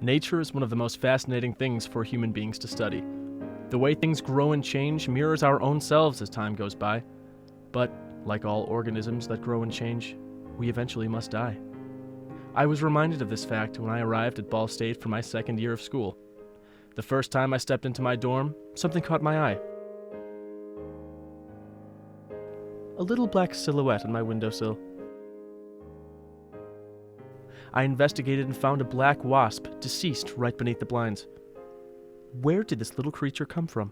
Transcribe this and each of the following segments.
Nature is one of the most fascinating things for human beings to study. The way things grow and change mirrors our own selves as time goes by. But, like all organisms that grow and change, we eventually must die. I was reminded of this fact when I arrived at Ball State for my second year of school. The first time I stepped into my dorm, something caught my eye. A little black silhouette on my windowsill. I investigated and found a black wasp deceased right beneath the blinds. Where did this little creature come from?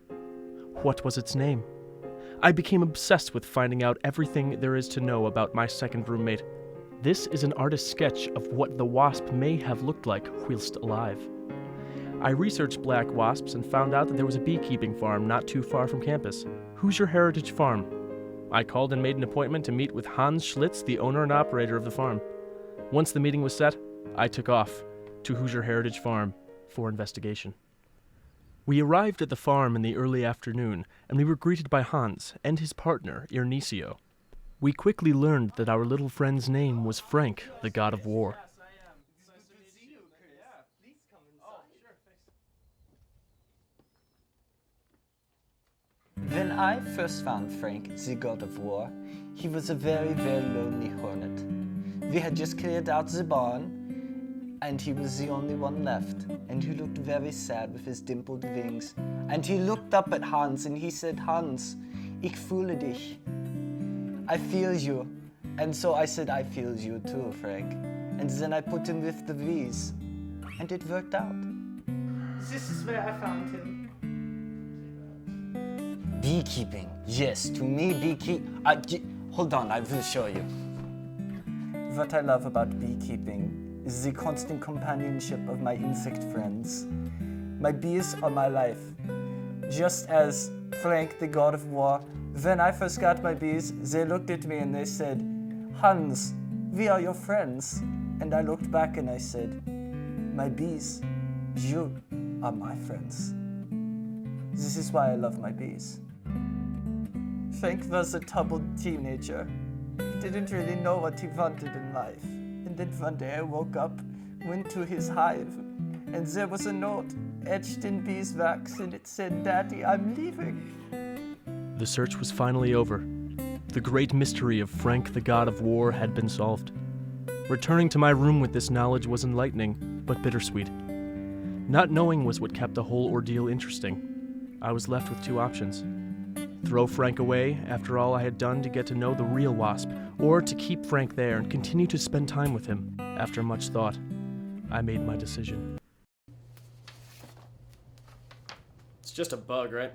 What was its name? I became obsessed with finding out everything there is to know about my second roommate. This is an artist's sketch of what the wasp may have looked like whilst alive. I researched black wasps and found out that there was a beekeeping farm not too far from campus, Hoosier Heritage Farm. I called and made an appointment to meet with Hans Schlitz, the owner and operator of the farm. Once the meeting was set, I took off to Hoosier Heritage Farm for investigation. We arrived at the farm in the early afternoon, and we were greeted by Hans and his partner, Irnesio. We quickly learned that our little friend's name was Frank, the god of war. When I first found Frank, the god of war, he was a very, very lonely hornet. We had just cleared out the barn, and he was the only one left. And he looked very sad with his dimpled wings. And he looked up at Hans and he said, "Hans, ich fühle dich. I feel you." And so I said, "I feel you too, Frank." And then I put him with the bees, and it worked out. This is where I found him. Beekeeping. Yes, to me hold on, I will show you. What I love about beekeeping is the constant companionship of my insect friends. My bees are my life. Just as Frank, the god of war, when I first got my bees, they looked at me and they said, "Hans, we are your friends." And I looked back and I said, "My bees, you are my friends." This is why I love my bees. Frank was a troubled teenager. He didn't really know what he wanted in life. And then one day I woke up, went to his hive, and there was a note etched in beeswax, and it said, "Daddy, I'm leaving." The search was finally over. The great mystery of Frank, the god of war, had been solved. Returning to my room with this knowledge was enlightening, but bittersweet. Not knowing was what kept the whole ordeal interesting. I was left with two options. Throw Frank away after all I had done to get to know the real wasp, or to keep Frank there and continue to spend time with him. After much thought, I made my decision. It's just a bug, right?